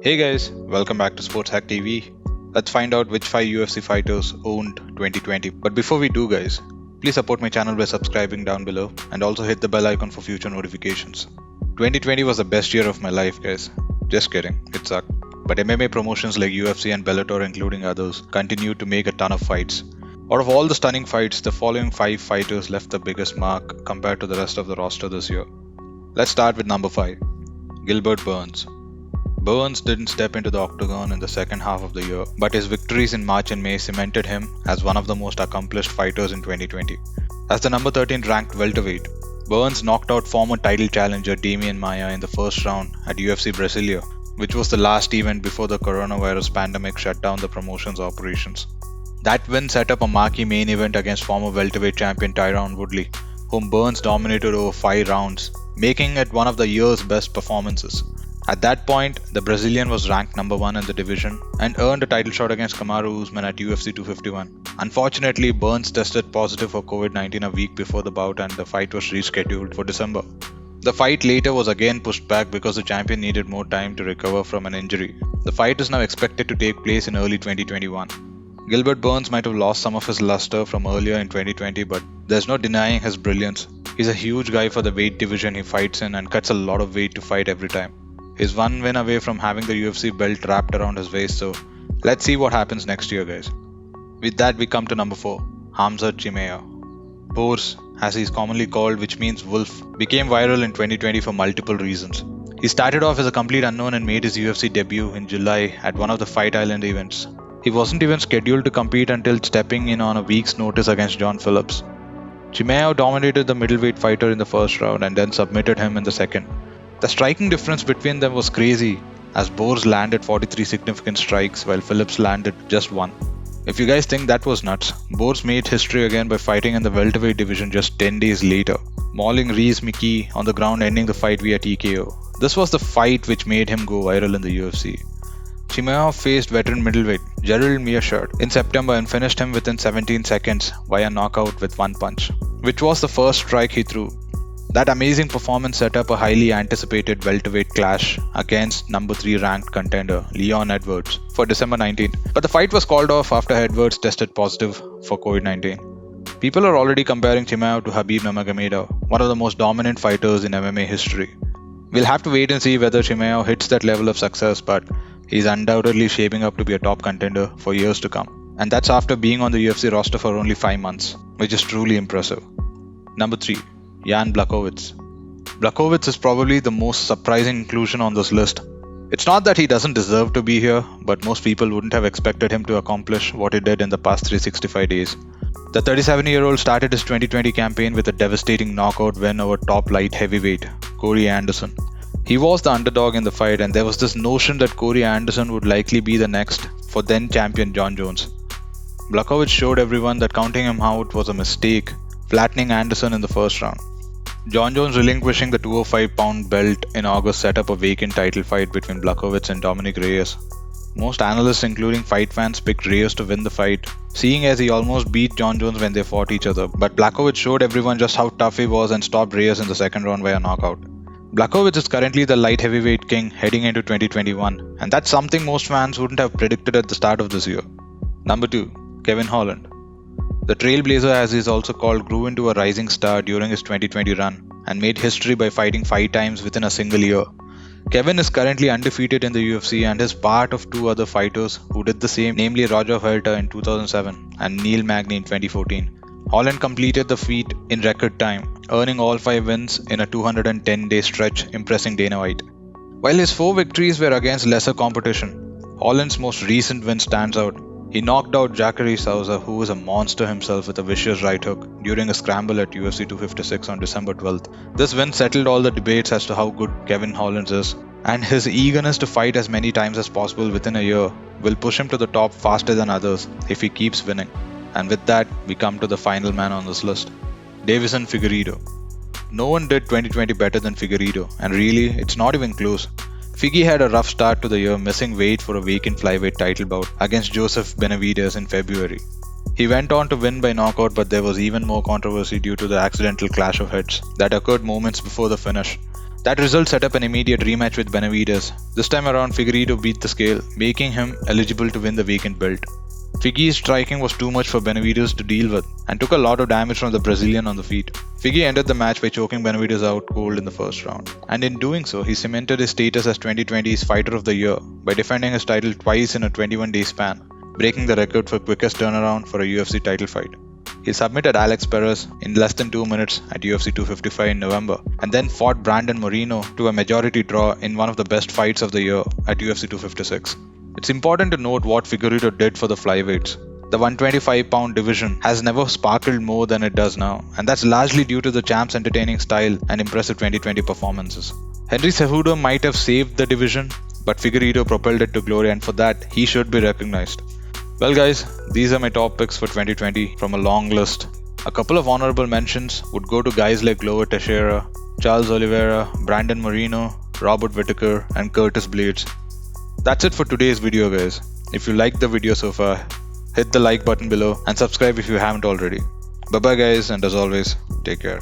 Hey guys, welcome back to sportshacktv. Let's find out which 5 UFC fighters owned 2020. But before we do guys, please support my channel by subscribing down below and also hit the bell icon for future notifications. 2020 was the best year of my life guys. Just kidding, it sucked. But MMA promotions like UFC and Bellator including others continued to make a ton of fights. Out of all the stunning fights, the following 5 fighters left the biggest mark compared to the rest of the roster this year. Let's start with number 5, Gilbert Burns. Burns didn't step into the octagon in the second half of the year, but his victories in March and May cemented him as one of the most accomplished fighters in 2020. As the number 13 ranked welterweight, Burns knocked out former title challenger Demian Maia in the first round at UFC Brasilia, which was the last event before the coronavirus pandemic shut down the promotion's operations. That win set up a marquee main event against former welterweight champion Tyron Woodley, whom Burns dominated over 5 rounds, making it one of the year's best performances. At that point, the Brazilian was ranked number 1 in the division and earned a title shot against Kamaru Usman at UFC 251. Unfortunately, Burns tested positive for COVID-19 a week before the bout and the fight was rescheduled for December. The fight later was again pushed back because the champion needed more time to recover from an injury. The fight is now expected to take place in early 2021. Gilbert Burns might have lost some of his luster from earlier in 2020, but there's no denying his brilliance. He's a huge guy for the weight division he fights in and cuts a lot of weight to fight every time. He's one win away from having the UFC belt wrapped around his waist, so let's see what happens next year guys. With that we come to number 4, Khamzat Chimaev. Boars, as he's commonly called, which means wolf, became viral in 2020 for multiple reasons. He started off as a complete unknown and made his UFC debut in July at one of the Fight Island events. He wasn't even scheduled to compete until stepping in on a week's notice against John Phillips. Chimaev dominated the middleweight fighter in the first round and then submitted him in the second. The striking difference between them was crazy, as Boars landed 43 significant strikes while Phillips landed just 1. If you guys think that was nuts, Boars made history again by fighting in the welterweight division just 10 days later, mauling Rhys McKee on the ground, ending the fight via TKO. This was the fight which made him go viral in the UFC. Chimaev faced veteran middleweight Gerald Meerschaert in September and finished him within 17 seconds via knockout with 1 punch, which was the first strike he threw. That amazing performance set up a highly anticipated welterweight clash against number 3 ranked contender Leon Edwards for December 19th. But the fight was called off after Edwards tested positive for COVID-19. People are already comparing Chimaev to Khabib Nurmagomedov, one of the most dominant fighters in MMA history. We'll have to wait and see whether Chimaev hits that level of success, but he's undoubtedly shaping up to be a top contender for years to come. And that's after being on the UFC roster for only 5 months, which is truly impressive. Number 3. Jan Blachowicz. Blachowicz is probably the most surprising inclusion on this list. It's not that he doesn't deserve to be here, but most people wouldn't have expected him to accomplish what he did in the past 365 days. The 37-year-old started his 2020 campaign with a devastating knockout win over top light heavyweight Corey Anderson. He was the underdog in the fight, and there was this notion that Corey Anderson would likely be the next for then champion Jon Jones. Blachowicz showed everyone that counting him out was a mistake, flattening Anderson in the first round. Jon Jones relinquishing the 205-pound belt in August set up a vacant title fight between Blachowicz and Dominic Reyes. Most analysts, including fight fans, picked Reyes to win the fight, seeing as he almost beat Jon Jones when they fought each other, but Blachowicz showed everyone just how tough he was and stopped Reyes in the second round via knockout. Blachowicz is currently the light heavyweight king heading into 2021, and that's something most fans wouldn't have predicted at the start of this year. Number 2. Kevin Holland. The Trailblazer, as he is also called, grew into a rising star during his 2020 run and made history by fighting 5 times within a single year. Kevin is currently undefeated in the UFC and is part of 2 other fighters who did the same, namely Roger Huerta in 2007 and Neil Magny in 2014. Holland completed the feat in record time, earning all 5 wins in a 210-day stretch, impressing Dana White. While his 4 victories were against lesser competition, Holland's most recent win stands out. He knocked out Jacare Souza, who was a monster himself, with a vicious right hook during a scramble at UFC 256 on December 12th. This win settled all the debates as to how good Kevin Holland is, and his eagerness to fight as many times as possible within a year will push him to the top faster than others if he keeps winning. And with that, we come to the final man on this list, Deiveson Figueiredo. No one did 2020 better than Figueiredo, and really, it's not even close. Figgy had a rough start to the year, missing weight for a vacant flyweight title bout against Joseph Benavidez in February. He went on to win by knockout, but there was even more controversy due to the accidental clash of heads that occurred moments before the finish. That result set up an immediate rematch with Benavidez. This time around, Figueiredo beat the scale, making him eligible to win the vacant belt. Figuei's striking was too much for Benavidez to deal with and took a lot of damage from the Brazilian on the feet. Figue ended the match by choking Benavidez out cold in the first round. And in doing so, he cemented his status as 2020's Fighter of the Year by defending his title twice in a 21-day span, breaking the record for quickest turnaround for a UFC title fight. He submitted Alex Perez in less than 2 minutes at UFC 255 in November, and then fought Brandon Moreno to a majority draw in one of the best fights of the year at UFC 256. It's important to note what Figueiredo did for the flyweights. The 125-pound division has never sparkled more than it does now, and that's largely due to the champ's entertaining style and impressive 2020 performances. Henry Cejudo might have saved the division, but Figueiredo propelled it to glory, and for that, he should be recognized. Well guys, these are my top picks for 2020 from a long list. A couple of honorable mentions would go to guys like Glover Teixeira, Charles Oliveira, Brandon Moreno, Robert Whittaker, and Curtis Blades. That's it for today's video guys. If you liked the video so far, hit the like button below and subscribe if you haven't already. Bye bye guys, and as always, take care.